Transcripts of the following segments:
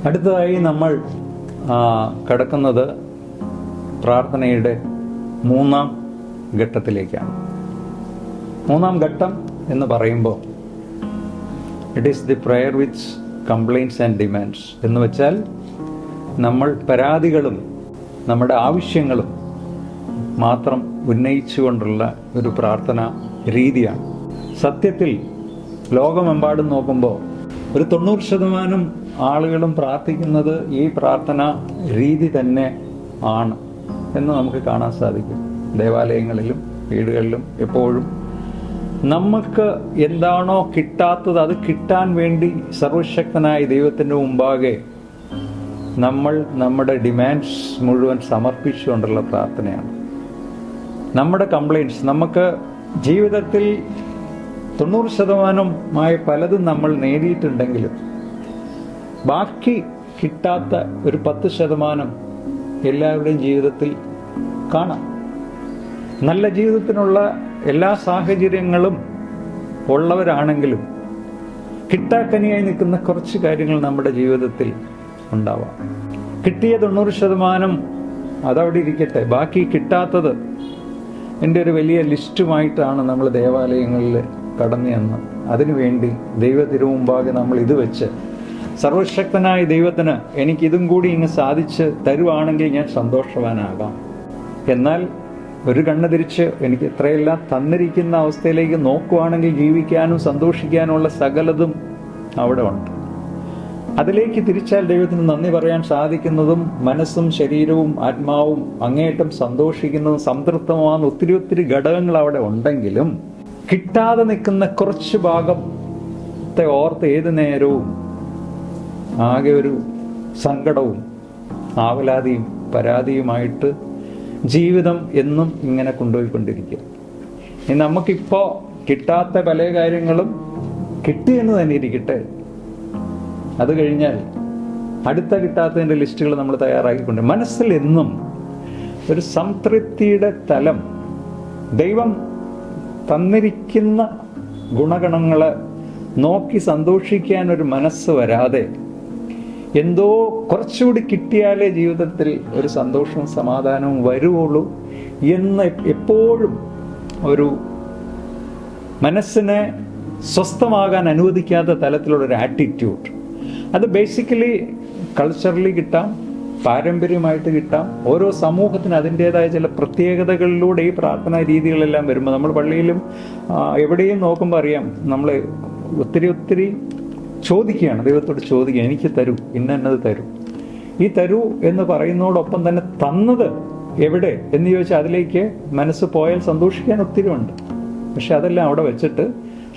അടുത്തതായി നമ്മൾ കടക്കുന്നത് പ്രാർത്ഥനയുടെ മൂന്നാം ഘട്ടത്തിലേക്കാണ്. മൂന്നാം ഘട്ടം എന്ന് പറയുമ്പോൾ it is the prayer with complaints and demands എന്ന് വെച്ചാൽ നമ്മൾ പരാതികളും നമ്മുടെ ആവശ്യങ്ങളും മാത്രം ഉന്നയിച്ചുകൊണ്ടുള്ള ഒരു പ്രാർത്ഥന രീതിയാണ്. സത്യത്തിൽ ലോകമെമ്പാടും നോക്കുമ്പോൾ ഒരു 90% ആളുകളും പ്രാർത്ഥിക്കുന്നത് ഈ പ്രാർത്ഥന രീതി തന്നെ ആണ് എന്ന് നമുക്ക് കാണാൻ സാധിക്കും. ദേവാലയങ്ങളിലും വീടുകളിലും എപ്പോഴും നമുക്ക് എന്താണോ കിട്ടാത്തത് അത് കിട്ടാൻ വേണ്ടി സർവശക്തനായ ദൈവത്തിൻ്റെ മുമ്പാകെ നമ്മൾ നമ്മുടെ ഡിമാൻഡ്സ് മുഴുവൻ സമർപ്പിച്ചുകൊണ്ടുള്ള പ്രാർത്ഥനയാണ്. നമ്മുടെ കംപ്ലയിൻറ്റ്സ്, നമുക്ക് ജീവിതത്തിൽ 90% പലതും നമ്മൾ നേടിയിട്ടുണ്ടെങ്കിലും ബാക്കി കിട്ടാത്ത ഒരു 10% എല്ലാവരുടെയും ജീവിതത്തിൽ കാണാം. നല്ല ജീവിതത്തിനുള്ള എല്ലാ സാഹചര്യങ്ങളും ഉള്ളവരാണെങ്കിലും കിട്ടാക്കനിയായി നിൽക്കുന്ന കുറച്ച് കാര്യങ്ങൾ നമ്മുടെ ജീവിതത്തിൽ ഉണ്ടാവാം. കിട്ടിയ 90% അതവിടെ ഇരിക്കട്ടെ, ബാക്കി കിട്ടാത്തത് എൻ്റെ ഒരു വലിയ ലിസ്റ്റുമായിട്ടാണ് നമ്മൾ ദേവാലയങ്ങളിൽ കടന്നു ചെന്ന് അതിനുവേണ്ടി ദൈവ തിരുമുമ്പാകെ നമ്മൾ ഇത് വെച്ച് സർവശക്തനായ ദൈവത്തിന് എനിക്കിതും കൂടി ഇങ്ങ് സാധിച്ച് തരുവാണെങ്കിൽ ഞാൻ സന്തോഷവാനാകാം. എന്നാൽ ഒരു കണ്ണ് തിരിച്ച് എനിക്ക് ഇത്രയെല്ലാം തന്നിരിക്കുന്ന അവസ്ഥയിലേക്ക് നോക്കുവാണെങ്കിൽ ജീവിക്കാനും സന്തോഷിക്കാനുമുള്ള സകലതും അവിടെ ഉണ്ട്. അതിലേക്ക് തിരിച്ചാൽ ദൈവത്തിന് നന്ദി പറയാൻ സാധിക്കുന്നതും മനസ്സും ശരീരവും ആത്മാവും അങ്ങേയറ്റം സന്തോഷിക്കുന്നതും സംതൃപ്തമാകുന്ന ഒത്തിരി ഘടകങ്ങൾ അവിടെ ഉണ്ടെങ്കിലും കിട്ടാതെ നിൽക്കുന്ന കുറച്ച് ഭാഗത്തെ ഓർത്ത് ഏത് നേരവും ആകെ ഒരു സങ്കടവും ആവലാതിയും പരാതിയുമായിട്ട് ജീവിതം എന്നും ഇങ്ങനെ കൊണ്ടുപോയിക്കൊണ്ടിരിക്കും. ഇനി നമുക്കിപ്പോൾ കിട്ടാത്ത പല കാര്യങ്ങളും കിട്ടിയെന്ന് തന്നെ ഇരിക്കട്ടെ, അത് കഴിഞ്ഞാൽ അടുത്ത കിട്ടാത്തതിൻ്റെ ലിസ്റ്റുകൾ നമ്മൾ തയ്യാറാക്കിക്കൊണ്ട് മനസ്സിൽ എന്നും ഒരു സംതൃപ്തിയുടെ തലം, ദൈവം തന്നിരിക്കുന്ന ഗുണഗണങ്ങളെ നോക്കി സന്തോഷിക്കാൻ ഒരു മനസ്സ് വരാതെ എന്തോ കുറച്ചുകൂടി കിട്ടിയാലേ ജീവിതത്തിൽ ഒരു സന്തോഷവും സമാധാനവും വരുവുള്ളൂ എന്ന് എപ്പോഴും ഒരു മനസ്സിനെ സ്വസ്ഥമാകാൻ അനുവദിക്കാത്ത തലത്തിലുള്ളൊരു ആറ്റിറ്റ്യൂഡ്, അത് ബേസിക്കലി കൾച്ചറലി കിട്ടാം, പാരമ്പര്യമായിട്ട് കിട്ടാം. ഓരോ സമൂഹത്തിന് അതിൻ്റേതായ ചില പ്രത്യേകതകളിലൂടെ ഈ പ്രാർത്ഥനാ രീതികളെല്ലാം വരുമ്പോൾ നമ്മൾ പള്ളിയിലും എവിടെയും നോക്കുമ്പോൾ അറിയാം, നമ്മൾ ഒത്തിരി ചോദിക്കുകയാണ്, ദൈവത്തോട് ചോദിക്കുക, എനിക്ക് തരൂ, ഇന്നത് തരൂ. ഈ തരൂ എന്ന് പറയുന്നതോടൊപ്പം തന്നെ തന്നത് എവിടെ എന്ന് ചോദിച്ചാൽ അതിലേക്ക് മനസ്സ് പോയാൽ സന്തോഷിക്കാൻ ഒത്തിരി ഉണ്ട്. പക്ഷെ അതെല്ലാം അവിടെ വെച്ചിട്ട്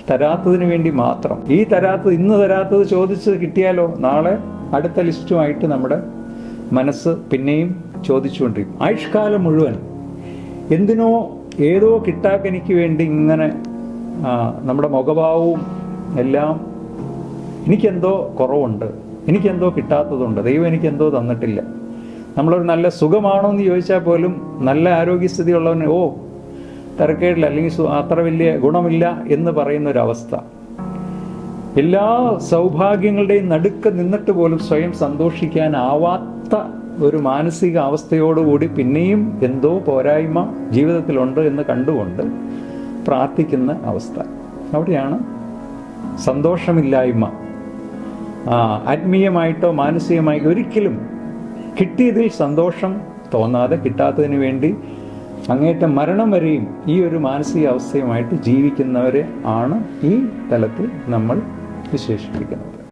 തരാത്തതിന് വേണ്ടി മാത്രം, ഈ തരാത്തത് ഇന്ന് തരാത്തത് ചോദിച്ച് കിട്ടിയാലോ നാളെ അടുത്ത ലിസ്റ്റുമായിട്ട് നമ്മുടെ മനസ്സ് പിന്നെയും ചോദിച്ചുകൊണ്ടിരിക്കും. ആയുഷ്കാലം മുഴുവൻ എന്തിനോ ഏതോ കിട്ടാക്കനിക്ക് വേണ്ടി ഇങ്ങനെ നമ്മുടെ മുഖഭാവവും എല്ലാം എനിക്കെന്തോ കുറവുണ്ട്, എനിക്കെന്തോ കിട്ടാത്തതുണ്ട്, ദൈവം എനിക്കെന്തോ തന്നിട്ടില്ല. നമ്മളൊരു നല്ല സുഖമാണോ എന്ന് ചോദിച്ചാൽ പോലും നല്ല ആരോഗ്യസ്ഥിതി ഉള്ളവന് തിരക്കേടില്ല, അല്ലെങ്കിൽ അത്ര വലിയ ഗുണമില്ല എന്ന് പറയുന്നൊരവസ്ഥ. എല്ലാ സൗഭാഗ്യങ്ങളുടെയും നടുക്ക് നിന്നിട്ട് പോലും സ്വയം സന്തോഷിക്കാനാവാത്ത ഒരു മാനസിക അവസ്ഥയോടുകൂടി പിന്നെയും എന്തോ പോരായ്മ ജീവിതത്തിലുണ്ട് എന്ന് കണ്ടുകൊണ്ട് പ്രാർത്ഥിക്കുന്ന അവസ്ഥ. അവിടെയാണ് സന്തോഷമില്ലായ്മ. ആത്മീയമായിട്ടോ മാനസികമായിട്ടോ ഒരിക്കലും കിട്ടിയതിൽ സന്തോഷം തോന്നാതെ കിട്ടാത്തതിന് വേണ്ടി അങ്ങേറ്റം മരണം വരെയും ഈ ഒരു മാനസിക അവസ്ഥയുമായിട്ട് ജീവിക്കുന്നവരെ ആണ് ഈ തലത്തിൽ നമ്മൾ വിശേഷിപ്പിക്കുന്നത്.